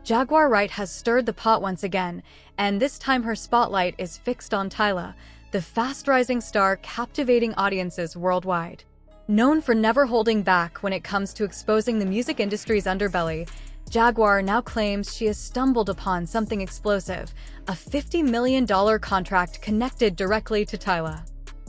Jaguar Wright has stirred the pot once again, and this time her spotlight is fixed on Tyla, the fast-rising star captivating audiences worldwide. Known for never holding back when it comes to exposing the music industry's underbelly, Jaguar now claims she has stumbled upon something explosive, a $50 million contract connected directly to Tyla.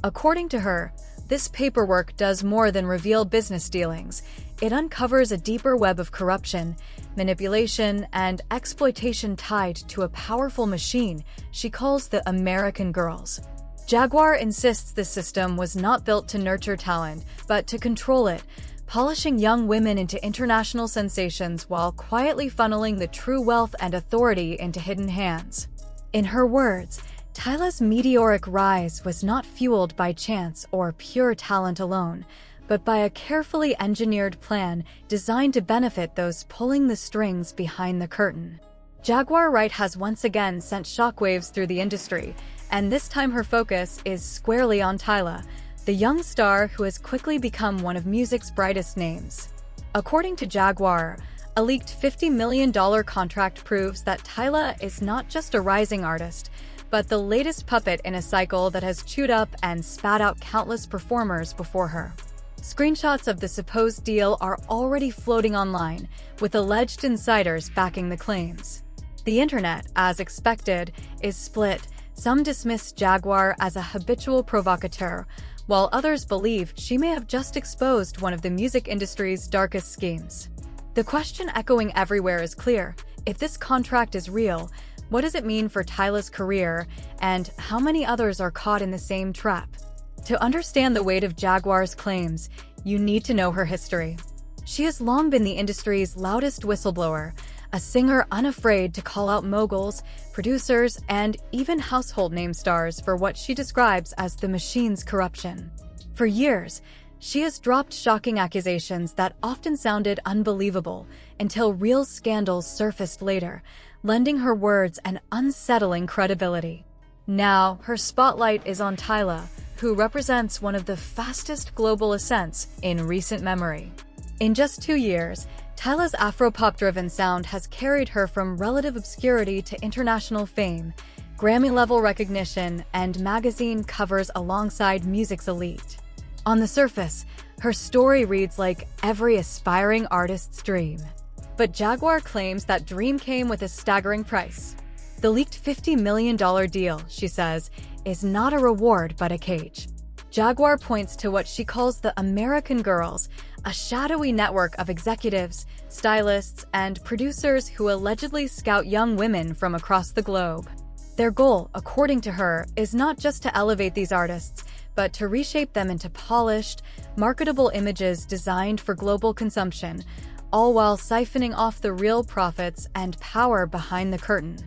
According to her, this paperwork does more than reveal business dealings. It uncovers a deeper web of corruption, manipulation, and exploitation tied to a powerful machine she calls the American Girls. Jaguar insists this system was not built to nurture talent, but to control it, polishing young women into international sensations while quietly funneling the true wealth and authority into hidden hands. In her words, Tyla's meteoric rise was not fueled by chance or pure talent alone, but by a carefully engineered plan designed to benefit those pulling the strings behind the curtain. Jaguar Wright has once again sent shockwaves through the industry, and this time her focus is squarely on Tyla, the young star who has quickly become one of music's brightest names. According to Jaguar, a leaked $50 million contract proves that Tyla is not just a rising artist, but the latest puppet in a cycle that has chewed up and spat out countless performers before her. Screenshots of the supposed deal are already floating online, with alleged insiders backing the claims. The internet, as expected, is split. Some dismiss Jaguar as a habitual provocateur, while others believe she may have just exposed one of the music industry's darkest schemes. The question echoing everywhere is clear: if this contract is real, what does it mean for Tyla's career, and how many others are caught in the same trap? To understand the weight of Jaguar's claims, you need to know her history. She has long been the industry's loudest whistleblower, a singer unafraid to call out moguls, producers, and even household name stars for what she describes as the machine's corruption. For years, she has dropped shocking accusations that often sounded unbelievable until real scandals surfaced later, lending her words an unsettling credibility. Now, her spotlight is on Tyla, who represents one of the fastest global ascents in recent memory. In just 2 years, Tyla's Afropop-driven sound has carried her from relative obscurity to international fame, Grammy-level recognition, and magazine covers alongside music's elite. On the surface, her story reads like every aspiring artist's dream. But Jaguar claims that dream came with a staggering price. The leaked $50 million deal, she says, is not a reward but a cage. Jaguar points to what she calls the American Girls, a shadowy network of executives, stylists, and producers who allegedly scout young women from across the globe. Their goal, according to her, is not just to elevate these artists, but to reshape them into polished, marketable images designed for global consumption, all while siphoning off the real profits and power behind the curtain.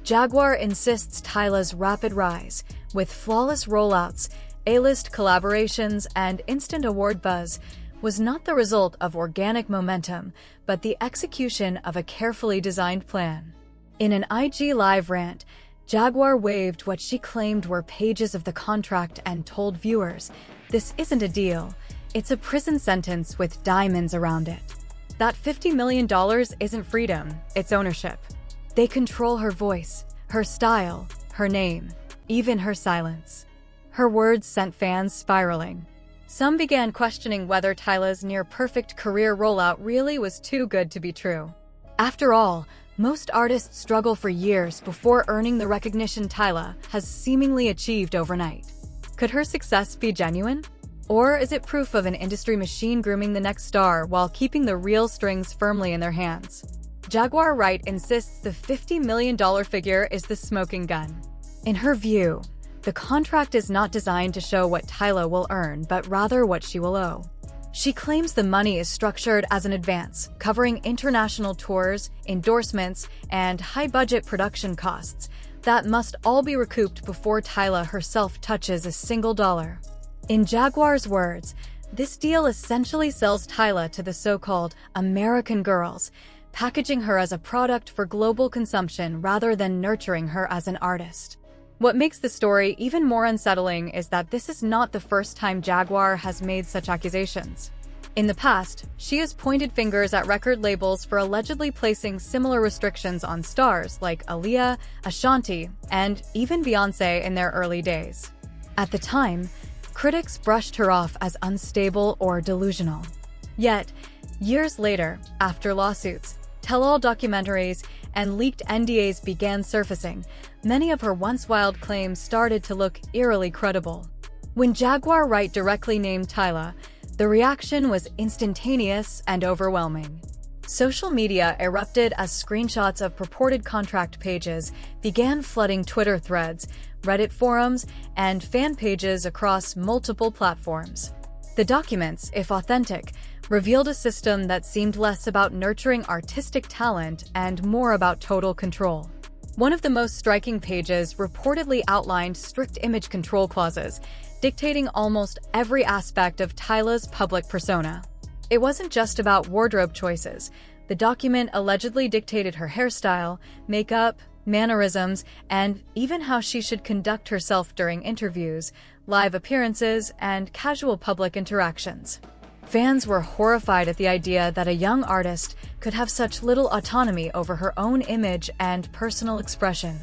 Jaguar insists Tyla's rapid rise, with flawless rollouts, A-list collaborations, and instant award buzz, was not the result of organic momentum, but the execution of a carefully designed plan. In an IG Live rant, Jaguar waved what she claimed were pages of the contract and told viewers, "This isn't a deal, it's a prison sentence with diamonds around it." That $50 million isn't freedom, it's ownership. They control her voice, her style, her name, even her silence. Her words sent fans spiraling. Some began questioning whether Tyla's near-perfect career rollout really was too good to be true. After all, most artists struggle for years before earning the recognition Tyla has seemingly achieved overnight. Could her success be genuine? Or is it proof of an industry machine grooming the next star while keeping the real strings firmly in their hands? Jaguar Wright insists the $50 million figure is the smoking gun. In her view, the contract is not designed to show what Tyla will earn, but rather what she will owe. She claims the money is structured as an advance, covering international tours, endorsements, and high-budget production costs that must all be recouped before Tyla herself touches a single dollar. In Jaguar's words, this deal essentially sells Tyla to the so-called American Girls, packaging her as a product for global consumption rather than nurturing her as an artist. What makes the story even more unsettling is that this is not the first time Jaguar has made such accusations. In the past, she has pointed fingers at record labels for allegedly placing similar restrictions on stars like Aaliyah, Ashanti, and even Beyoncé in their early days. At the time, critics brushed her off as unstable or delusional. Yet, years later, after lawsuits, tell-all documentaries, and leaked NDAs began surfacing, many of her once wild claims started to look eerily credible. When Jaguar Wright directly named Tyla, the reaction was instantaneous and overwhelming. Social media erupted as screenshots of purported contract pages began flooding Twitter threads, Reddit forums, and fan pages across multiple platforms. The documents, if authentic, revealed a system that seemed less about nurturing artistic talent and more about total control. One of the most striking pages reportedly outlined strict image control clauses, dictating almost every aspect of Tyla's public persona. It wasn't just about wardrobe choices. The document allegedly dictated her hairstyle, makeup, mannerisms, and even how she should conduct herself during interviews, live appearances, and casual public interactions. Fans were horrified at the idea that a young artist could have such little autonomy over her own image and personal expression.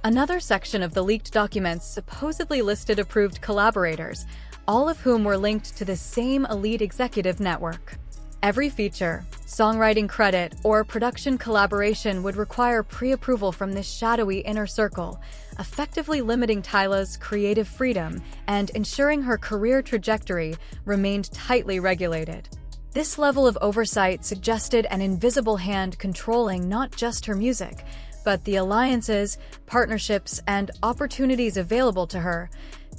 Another section of the leaked documents supposedly listed approved collaborators, all of whom were linked to the same elite executive network. Every feature, songwriting credit, or production collaboration would require pre-approval from this shadowy inner circle, effectively limiting Tyla's creative freedom and ensuring her career trajectory remained tightly regulated. This level of oversight suggested an invisible hand controlling not just her music, but the alliances, partnerships, and opportunities available to her,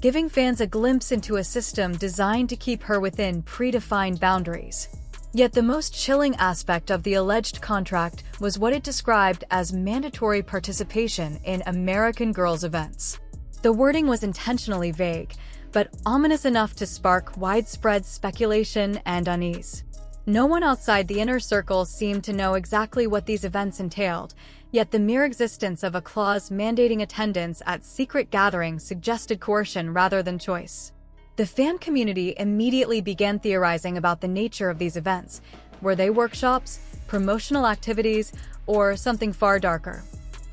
giving fans a glimpse into a system designed to keep her within predefined boundaries. Yet the most chilling aspect of the alleged contract was what it described as mandatory participation in American Girls events. The wording was intentionally vague, but ominous enough to spark widespread speculation and unease. No one outside the inner circle seemed to know exactly what these events entailed, yet the mere existence of a clause mandating attendance at secret gatherings suggested coercion rather than choice. The fan community immediately began theorizing about the nature of these events. Were they workshops, promotional activities, or something far darker?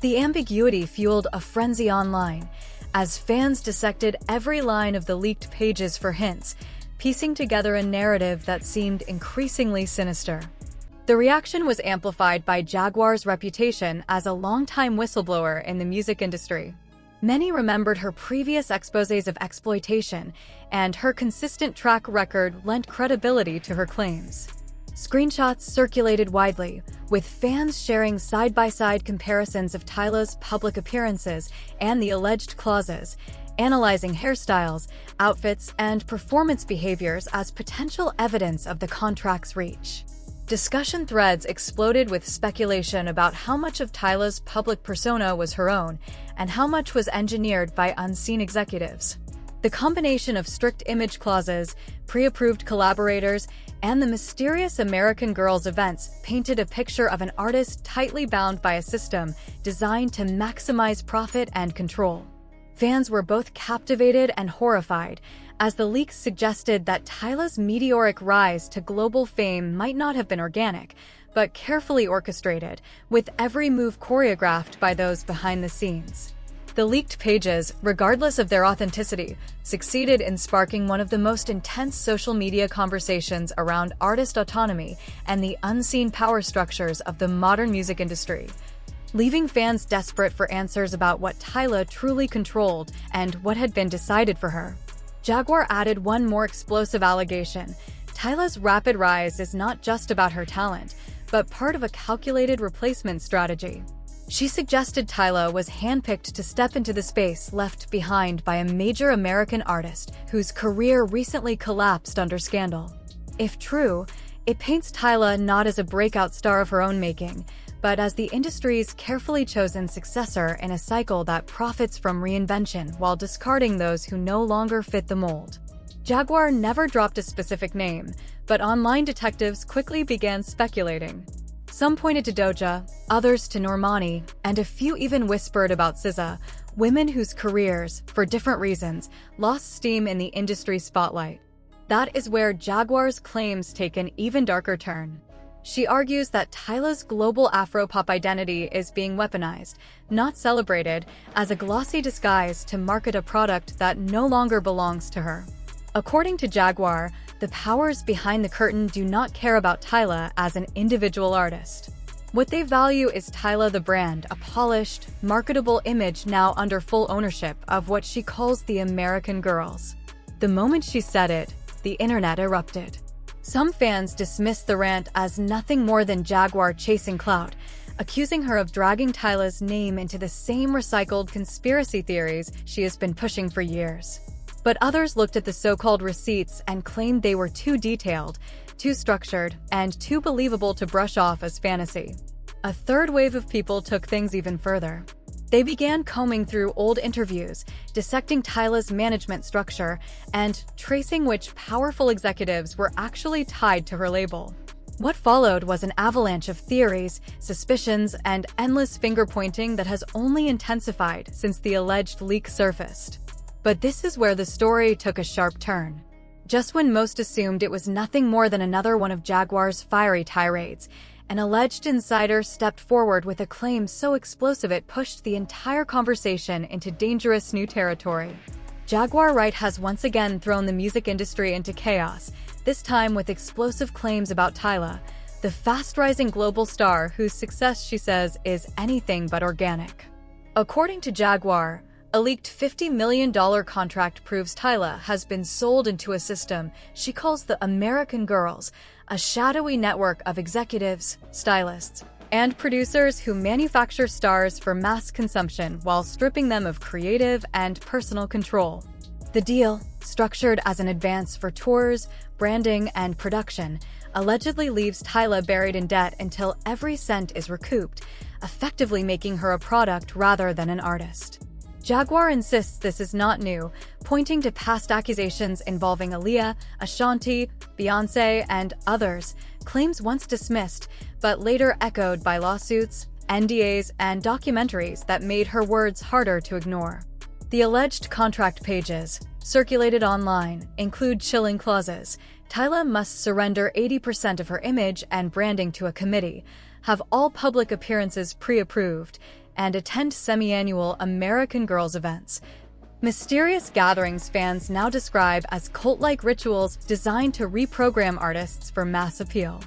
The ambiguity fueled a frenzy online, as fans dissected every line of the leaked pages for hints, piecing together a narrative that seemed increasingly sinister. The reaction was amplified by Jaguar's reputation as a longtime whistleblower in the music industry. Many remembered her previous exposés of exploitation, and her consistent track record lent credibility to her claims. Screenshots circulated widely, with fans sharing side-by-side comparisons of Tyla's public appearances and the alleged clauses, analyzing hairstyles, outfits, and performance behaviors as potential evidence of the contract's reach. Discussion threads exploded with speculation about how much of Tyla's public persona was her own and how much was engineered by unseen executives. The combination of strict image clauses, pre-approved collaborators, and the mysterious American Girls events painted a picture of an artist tightly bound by a system designed to maximize profit and control. Fans were both captivated and horrified, as the leaks suggested that Tyla's meteoric rise to global fame might not have been organic, but carefully orchestrated, with every move choreographed by those behind the scenes. The leaked pages, regardless of their authenticity, succeeded in sparking one of the most intense social media conversations around artist autonomy and the unseen power structures of the modern music industry, leaving fans desperate for answers about what Tyla truly controlled and what had been decided for her. Jaguar added one more explosive allegation. Tyla's rapid rise is not just about her talent, but part of a calculated replacement strategy. She suggested Tyla was handpicked to step into the space left behind by a major American artist whose career recently collapsed under scandal. If true, it paints Tyla not as a breakout star of her own making, but as the industry's carefully chosen successor in a cycle that profits from reinvention while discarding those who no longer fit the mold. Jaguar never dropped a specific name, but online detectives quickly began speculating. Some pointed to Doja, others to Normani, and a few even whispered about SZA, women whose careers, for different reasons, lost steam in the industry spotlight. That is where Jaguar's claims take an even darker turn. She argues that Tyla's global Afro-pop identity is being weaponized, not celebrated, as a glossy disguise to market a product that no longer belongs to her. According to Jaguar, the powers behind the curtain do not care about Tyla as an individual artist. What they value is Tyla the brand, a polished, marketable image now under full ownership of what she calls the American girls. The moment she said it, the internet erupted. Some fans dismissed the rant as nothing more than Jaguar chasing clout, accusing her of dragging Tyla's name into the same recycled conspiracy theories she has been pushing for years. But others looked at the so-called receipts and claimed they were too detailed, too structured, and too believable to brush off as fantasy. A third wave of people took things even further. They began combing through old interviews, dissecting Tyla's management structure, and tracing which powerful executives were actually tied to her label. What followed was an avalanche of theories, suspicions, and endless finger-pointing that has only intensified since the alleged leak surfaced. But this is where the story took a sharp turn. Just when most assumed it was nothing more than another one of Jaguar's fiery tirades, an alleged insider stepped forward with a claim so explosive it pushed the entire conversation into dangerous new territory. Jaguar Wright has once again thrown the music industry into chaos, this time with explosive claims about Tyla, the fast-rising global star whose success, she says, is anything but organic. According to Jaguar, a leaked $50 million contract proves Tyla has been sold into a system she calls the American Girls, a shadowy network of executives, stylists, and producers who manufacture stars for mass consumption while stripping them of creative and personal control. The deal, structured as an advance for tours, branding, and production, allegedly leaves Tyla buried in debt until every cent is recouped, effectively making her a product rather than an artist. Jaguar insists this is not new, pointing to past accusations involving Aaliyah, Ashanti, Beyoncé, and others, claims once dismissed, but later echoed by lawsuits, NDAs, and documentaries that made her words harder to ignore. The alleged contract pages, circulated online, include chilling clauses. Tyla must surrender 80% of her image and branding to a committee, have all public appearances pre-approved, and attend semi-annual American Girls events. Mysterious gatherings fans now describe as cult-like rituals designed to reprogram artists for mass appeal.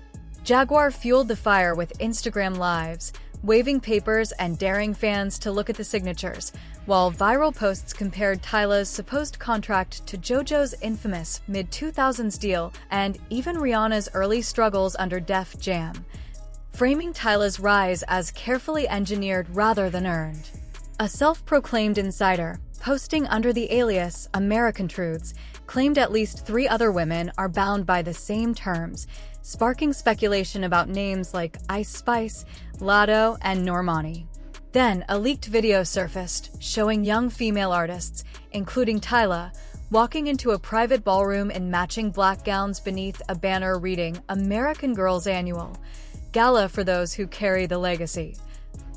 Jaguar fueled the fire with Instagram Lives, waving papers and daring fans to look at the signatures, while viral posts compared Tyla's supposed contract to JoJo's infamous mid-2000s deal and even Rihanna's early struggles under Def Jam, framing Tyla's rise as carefully engineered rather than earned. A self-proclaimed insider, posting under the alias American Truths, claimed at least 3 other women are bound by the same terms, sparking speculation about names like Ice Spice, Latto, and Normani. Then, a leaked video surfaced, showing young female artists, including Tyla, walking into a private ballroom in matching black gowns beneath a banner reading American Girls Annual, Gala for those who carry the legacy.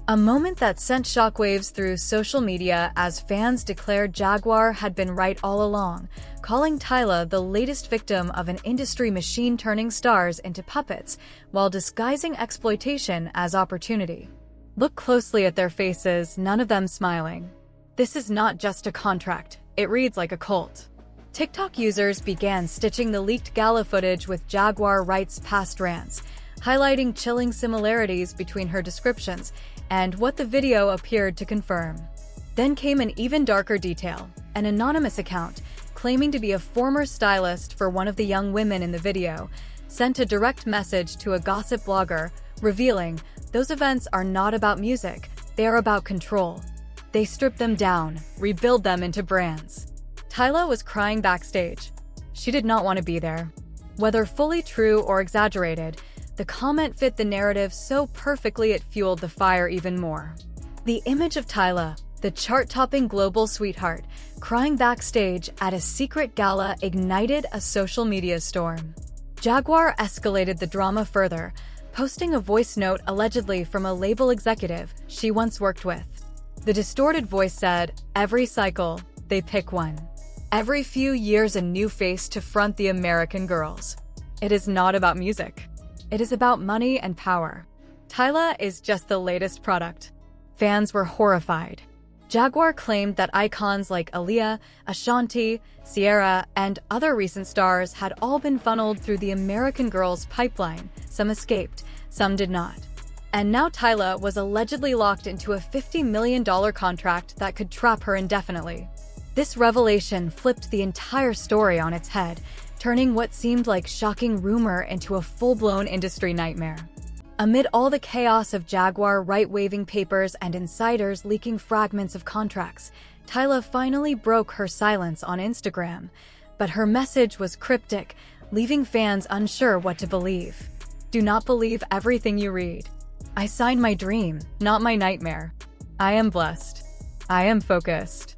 A moment that sent shockwaves through social media as fans declared Jaguar had been right all along, calling Tyla the latest victim of an industry machine turning stars into puppets while disguising exploitation as opportunity. Look closely at their faces, none of them smiling. This is not just a contract, it reads like a cult. TikTok users began stitching the leaked gala footage with Jaguar Wright's past rants, highlighting chilling similarities between her descriptions and what the video appeared to confirm. Then came an even darker detail, an anonymous account, claiming to be a former stylist for one of the young women in the video, sent a direct message to a gossip blogger, revealing, "Those events are not about music, they are about control. They strip them down, rebuild them into brands." Tyla was crying backstage. She did not want to be there. Whether fully true or exaggerated, the comment fit the narrative so perfectly it fueled the fire even more. The image of Tyla, the chart-topping global sweetheart, crying backstage at a secret gala ignited a social media storm. Jaguar escalated the drama further, posting a voice note allegedly from a label executive she once worked with. The distorted voice said, "Every cycle, they pick one." Every few years, a new face to front the American girls. It is not about music. It is about money and power. Tyla is just the latest product. Fans were horrified. Jaguar claimed that icons like Aaliyah, Ashanti, Sierra, and other recent stars had all been funneled through the American Girls pipeline. Some escaped, some did not. And now Tyla was allegedly locked into a $50 million contract that could trap her indefinitely. This revelation flipped the entire story on its head, turning what seemed like shocking rumor into a full-blown industry nightmare. Amid all the chaos of Jaguar Wright waving papers and insiders leaking fragments of contracts, Tyla finally broke her silence on Instagram. But her message was cryptic, leaving fans unsure what to believe. Do not believe everything you read. I signed my dream, not my nightmare. I am blessed. I am focused.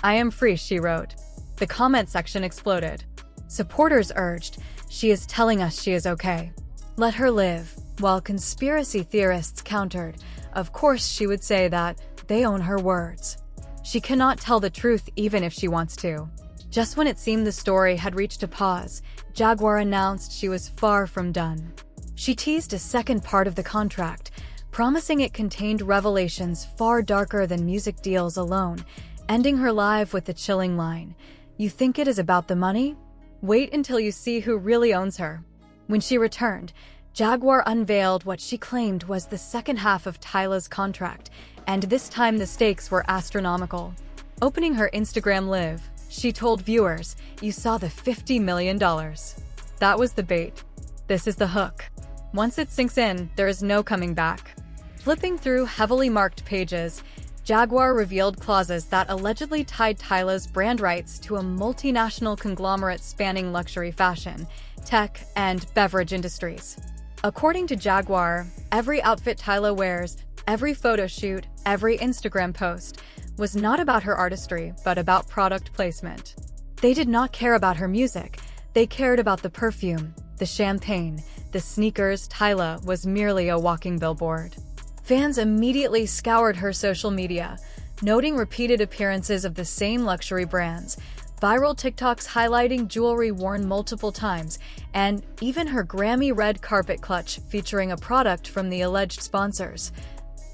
I am free, she wrote. The comment section exploded. Supporters urged, "She is telling us she is okay. Let her live," while conspiracy theorists countered, "Of course she would say that. They own her words. She cannot tell the truth even if she wants to." Just when it seemed the story had reached a pause, Jaguar announced she was far from done. She teased a second part of the contract, promising it contained revelations far darker than music deals alone, ending her live with the chilling line, "You think it is about the money? Wait until you see who really owns her." When she returned, Jaguar unveiled what she claimed was the second half of Tyla's contract, and this time the stakes were astronomical. Opening her Instagram Live, she told viewers, "You saw the $50 million. That was the bait. This is the hook. Once it sinks in, there is no coming back." Flipping through heavily marked pages, Jaguar revealed clauses that allegedly tied Tyla's brand rights to a multinational conglomerate spanning luxury fashion, tech, and beverage industries. According to Jaguar, every outfit Tyla wears, every photo shoot, every Instagram post was not about her artistry, but about product placement. They did not care about her music. They cared about the perfume, the champagne, the sneakers. Tyla was merely a walking billboard. Fans immediately scoured her social media, noting repeated appearances of the same luxury brands, viral TikToks highlighting jewelry worn multiple times, and even her Grammy red carpet clutch featuring a product from the alleged sponsors,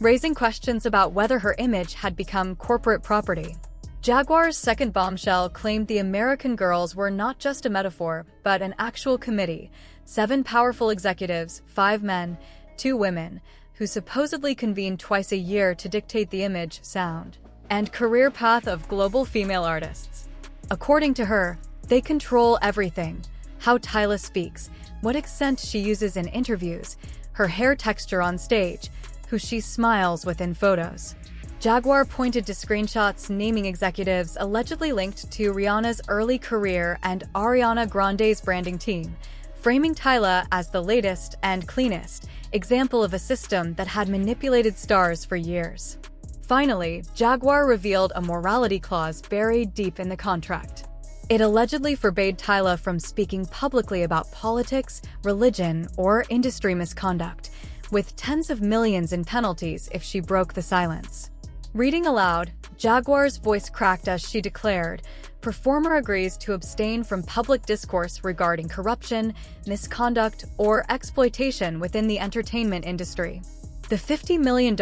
raising questions about whether her image had become corporate property. Jaguar's second bombshell claimed the American Girls were not just a metaphor, but an actual committee, 7 powerful executives, 5 men, 2 women, who supposedly convened twice a year to dictate the image, sound, and career path of global female artists. According to her, they control everything: how Tyla speaks, what accent she uses in interviews, her hair texture on stage, who she smiles with in photos. Jaguar pointed to screenshots naming executives allegedly linked to Rihanna's early career and Ariana Grande's branding team, framing Tyla as the latest and cleanest example of a system that had manipulated stars for years. Finally, Jaguar revealed a morality clause buried deep in the contract. It allegedly forbade Tyla from speaking publicly about politics, religion, or industry misconduct, with tens of millions in penalties if she broke the silence. Reading aloud, Jaguar's voice cracked as she declared, "Performer agrees to abstain from public discourse regarding corruption, misconduct, or exploitation within the entertainment industry." The $50 million,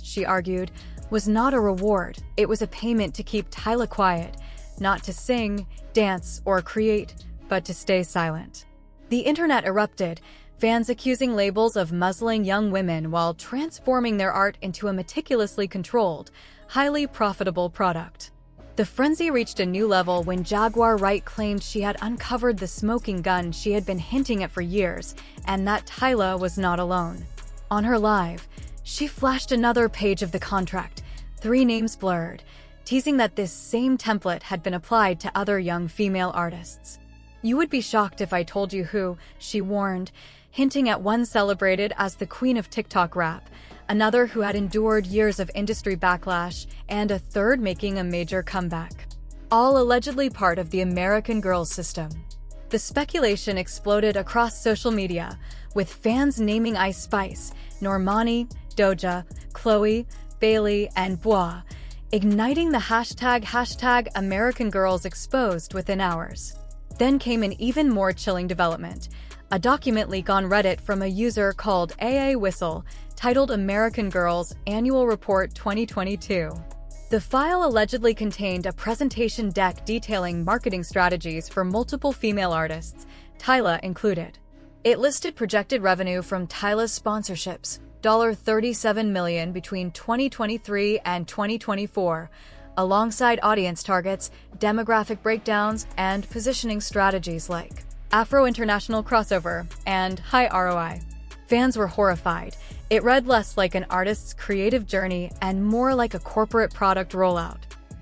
she argued, was not a reward. It was a payment to keep Tyla quiet, not to sing, dance, or create, but to stay silent. The internet erupted, fans accusing labels of muzzling young women while transforming their art into a meticulously controlled, highly profitable product. The frenzy reached a new level when Jaguar Wright claimed she had uncovered the smoking gun she had been hinting at for years, and that Tyla was not alone. On her live, she flashed another page of the contract, 3 names blurred, teasing that this same template had been applied to other young female artists. "You would be shocked if I told you who," she warned, hinting at one celebrated as the queen of TikTok rap, another who had endured years of industry backlash, and a third making a major comeback. All allegedly part of the American Girls system. The speculation exploded across social media, with fans naming Ice Spice, Normani, Doja, Chloe, Bailey, and Bois, igniting the hashtag American Girls Exposed within hours. Then came an even more chilling development. A document leak on Reddit from a user called AA Whistle, titled American Girls Annual Report 2022. The file allegedly contained a presentation deck detailing marketing strategies for multiple female artists, Tyla included. It listed projected revenue from Tyla's sponsorships, $37 million between 2023 and 2024, alongside audience targets, demographic breakdowns, and positioning strategies like Afro-International crossover and high ROI. Fans were horrified. It read less like an artist's creative journey and more like a corporate product rollout.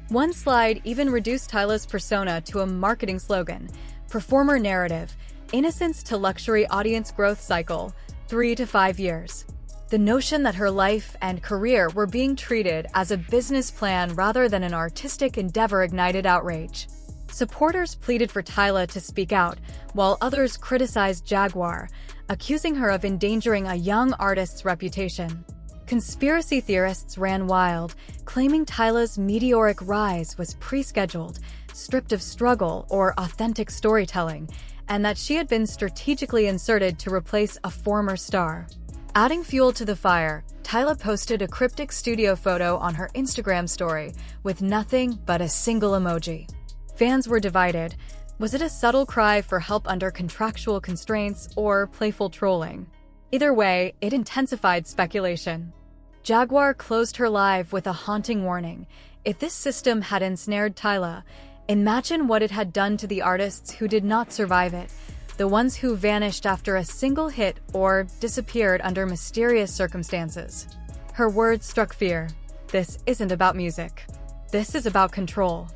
One slide even reduced Tyla's persona to a marketing slogan: performer narrative, innocence to luxury audience growth cycle, 3 to 5 years. The notion that her life and career were being treated as a business plan rather than an artistic endeavor ignited outrage. Supporters pleaded for Tyla to speak out, while others criticized Jaguar, accusing her of endangering a young artist's reputation. Conspiracy theorists ran wild, claiming Tyla's meteoric rise was pre-scheduled, stripped of struggle or authentic storytelling, and that she had been strategically inserted to replace a former star. Adding fuel to the fire, Tyla posted a cryptic studio photo on her Instagram story with nothing but a single emoji. Fans were divided. Was it a subtle cry for help under contractual constraints or playful trolling? Either way, it intensified speculation. Jaguar closed her live with a haunting warning. If this system had ensnared Tyla, imagine what it had done to the artists who did not survive it, the ones who vanished after a single hit or disappeared under mysterious circumstances. Her words struck fear. This isn't about music. This is about control.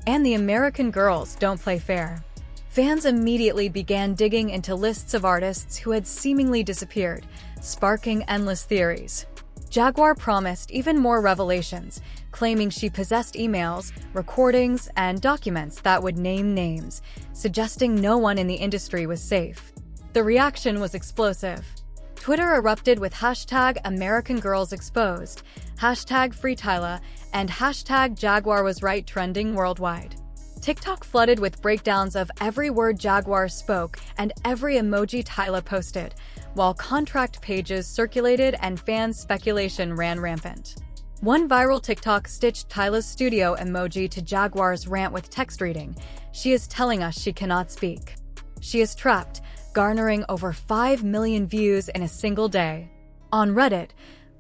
And the American Girls don't play fair. Fans immediately began digging into lists of artists who had seemingly disappeared, sparking endless theories. Jaguar promised even more revelations, claiming she possessed emails, recordings, and documents that would name names, suggesting no one in the industry was safe. The reaction was explosive. Twitter erupted with hashtag American Girls Exposed, hashtag Free Tyla, and hashtag Jaguar Was Right trending worldwide. TikTok flooded with breakdowns of every word Jaguar spoke and every emoji Tyla posted, while contract pages circulated and fans' speculation ran rampant. One viral TikTok stitched Tyla's studio emoji to Jaguar's rant with text reading, "She is telling us she cannot speak. She is trapped," garnering over 5 million views in a single day. On Reddit,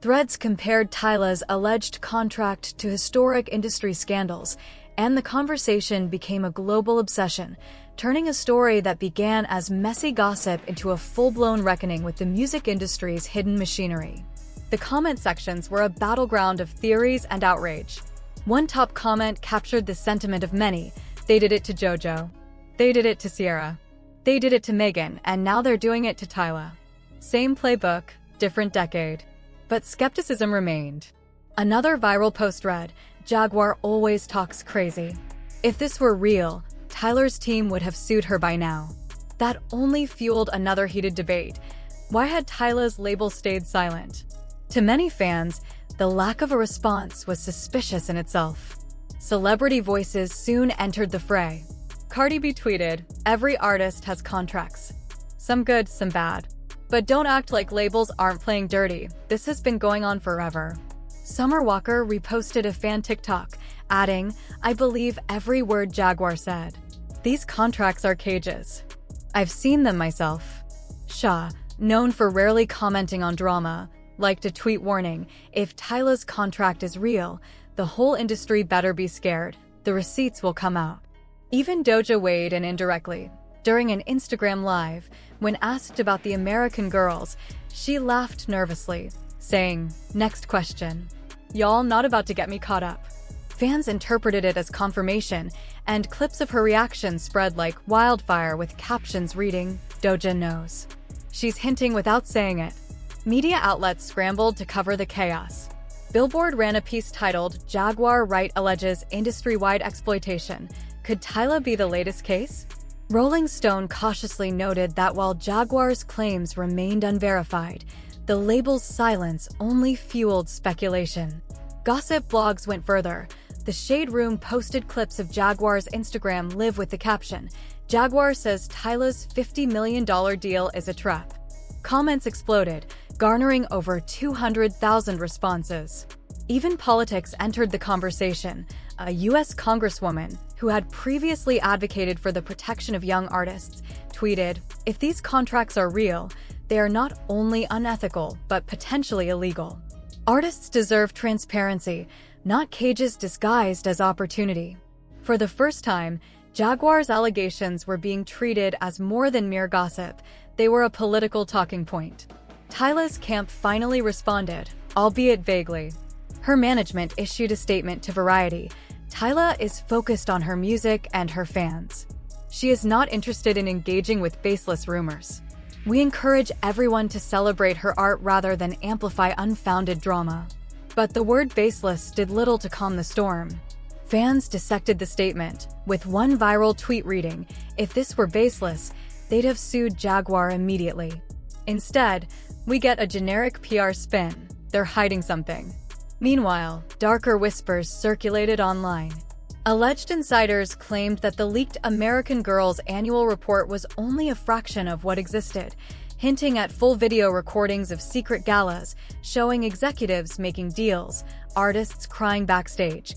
threads compared Tyla's alleged contract to historic industry scandals, and the conversation became a global obsession, turning a story that began as messy gossip into a full-blown reckoning with the music industry's hidden machinery. The comment sections were a battleground of theories and outrage. One top comment captured the sentiment of many: they did it to JoJo. They did it to Sierra. They did it to Megan, and now they're doing it to Tyla. Same playbook, different decade. But skepticism remained. Another viral post read, "Jaguar always talks crazy." If this were real, Tyla's team would have sued her by now. That only fueled another heated debate. Why had Tyla's label stayed silent? To many fans, the lack of a response was suspicious in itself. Celebrity voices soon entered the fray. Cardi B tweeted, "Every artist has contracts. Some good, some bad. But don't act like labels aren't playing dirty. This has been going on forever." Summer Walker reposted a fan TikTok, adding, "I believe every word Jaguar said. These contracts are cages. I've seen them myself." Shah, known for rarely commenting on drama, liked a tweet warning, "If Tyla's contract is real, the whole industry better be scared. The receipts will come out." Even Doja weighed in indirectly. During an Instagram Live, when asked about the American Girls, she laughed nervously, saying, "Next question. Y'all not about to get me caught up." Fans interpreted it as confirmation, and clips of her reaction spread like wildfire with captions reading, "Doja knows. She's hinting without saying it." Media outlets scrambled to cover the chaos. Billboard ran a piece titled, "Jaguar Wright alleges industry-wide exploitation. Could Tyla be the latest case?" Rolling Stone cautiously noted that while Jaguar's claims remained unverified, the label's silence only fueled speculation. Gossip blogs went further. The Shade Room posted clips of Jaguar's Instagram Live with the caption, "Jaguar says Tyla's $50 million deal is a trap." Comments exploded, garnering over 200,000 responses. Even politics entered the conversation. A U.S. congresswoman, who had previously advocated for the protection of young artists, tweeted, "If these contracts are real, they are not only unethical, but potentially illegal. Artists deserve transparency, not cages disguised as opportunity." For the first time, Jaguar's allegations were being treated as more than mere gossip. They were a political talking point. Tyla's camp finally responded, albeit vaguely. Her management issued a statement to Variety. "Tyla is focused on her music and her fans. She is not interested in engaging with baseless rumors. We encourage everyone to celebrate her art rather than amplify unfounded drama." But the word baseless did little to calm the storm. Fans dissected the statement, with one viral tweet reading, "If this were baseless, they'd have sued Jaguar immediately." Instead, we get a generic PR spin. They're hiding something. Meanwhile, darker whispers circulated online. Alleged insiders claimed that the leaked American Girl's annual report was only a fraction of what existed, hinting at full video recordings of secret galas, showing executives making deals, artists crying backstage,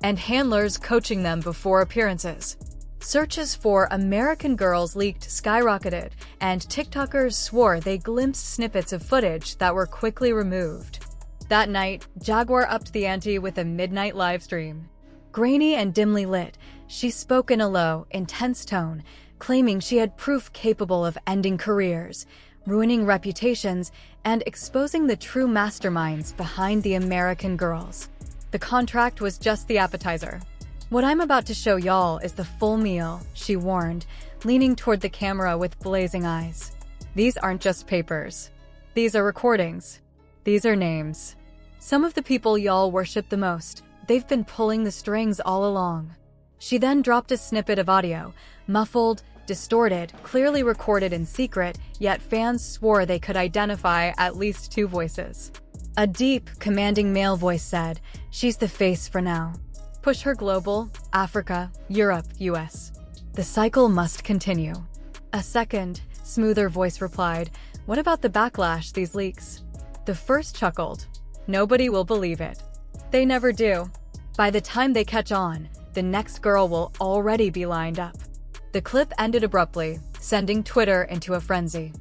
and handlers coaching them before appearances. Searches for American Girls leaked skyrocketed, and TikTokers swore they glimpsed snippets of footage that were quickly removed. That night, Jaguar upped the ante with a midnight livestream. Grainy and dimly lit, she spoke in a low, intense tone, claiming she had proof capable of ending careers, ruining reputations, and exposing the true masterminds behind the American Girls. The contract was just the appetizer. "What I'm about to show y'all is the full meal," she warned, leaning toward the camera with blazing eyes. "These aren't just papers. These are recordings. These are names. Some of the people y'all worship the most. They've been pulling the strings all along." She then dropped a snippet of audio, muffled, distorted, clearly recorded in secret, yet fans swore they could identify at least two voices. A deep, commanding male voice said, "She's the face for now. Push her global, Africa, Europe, US. The cycle must continue." A second, smoother voice replied, "What about the backlash these leaks?" The first chuckled, "Nobody will believe it. They never do. By the time they catch on, the next girl will already be lined up." The clip ended abruptly, sending Twitter into a frenzy.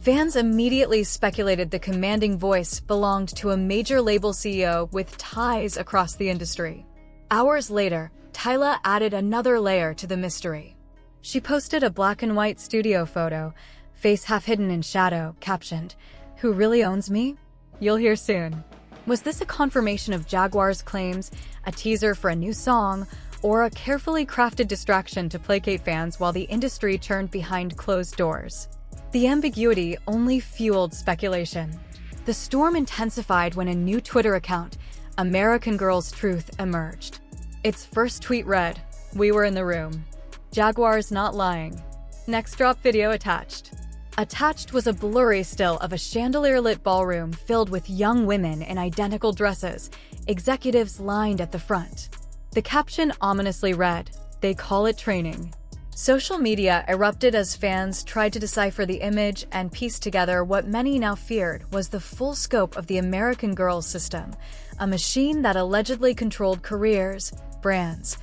Fans immediately speculated the commanding voice belonged to a major label CEO with ties across the industry. Hours later, Tyla added another layer to the mystery. She posted a black and white studio photo, face half hidden in shadow, captioned, "Who really owns me? You'll hear soon." Was this a confirmation of Jaguar's claims, a teaser for a new song, or a carefully crafted distraction to placate fans while the industry churned behind closed doors? The ambiguity only fueled speculation. The storm intensified when a new Twitter account, American Girl's Truth, emerged. Its first tweet read, "We were in the room. Jaguar's not lying. Next drop video attached." Attached was a blurry still of a chandelier-lit ballroom filled with young women in identical dresses, executives lined at the front. The caption ominously read, "They call it training." Social media erupted as fans tried to decipher the image and piece together what many now feared was the full scope of the American Girl system, a machine that allegedly controlled careers, brands,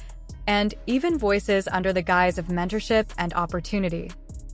and even voices under the guise of mentorship and opportunity.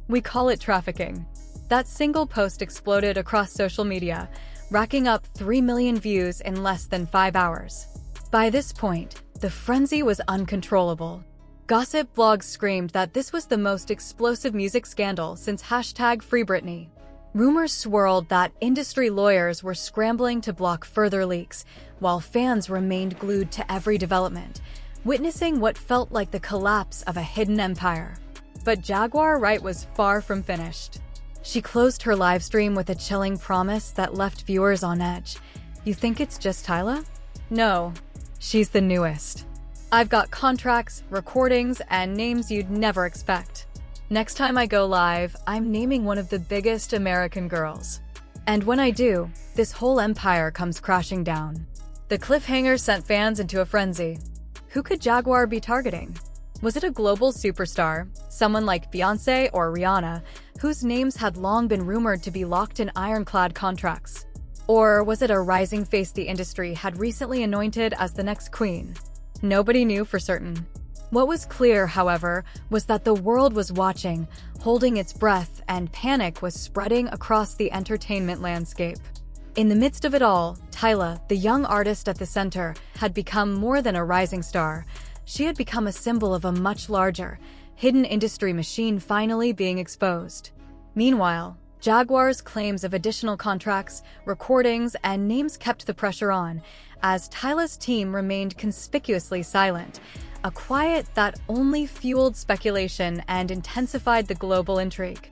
"We call it trafficking." That single post exploded across social media, racking up 3 million views in less than 5 hours. By this point, the frenzy was uncontrollable. Gossip blogs screamed that this was the most explosive music scandal since #FreeBritney. Rumors swirled that industry lawyers were scrambling to block further leaks, while fans remained glued to every development, witnessing what felt like the collapse of a hidden empire. But Jaguar Wright was far from finished. She closed her livestream with a chilling promise that left viewers on edge. "You think it's just Tyla? No, she's the newest. I've got contracts, recordings, and names you'd never expect. Next time I go live, I'm naming one of the biggest American Girls. And when I do, this whole empire comes crashing down." The cliffhanger sent fans into a frenzy. Who could Jaguar be targeting? Was it a global superstar, someone like Beyoncé or Rihanna, whose names had long been rumored to be locked in ironclad contracts? Or was it a rising face the industry had recently anointed as the next queen? Nobody knew for certain. What was clear, however, was that the world was watching, holding its breath, and panic was spreading across the entertainment landscape. In the midst of it all, Tyla, the young artist at the center, had become more than a rising star. She had become a symbol of a much larger, hidden industry machine finally being exposed. Meanwhile, Jaguar's claims of additional contracts, recordings, and names kept the pressure on, as Tyla's team remained conspicuously silent, a quiet that only fueled speculation and intensified the global intrigue.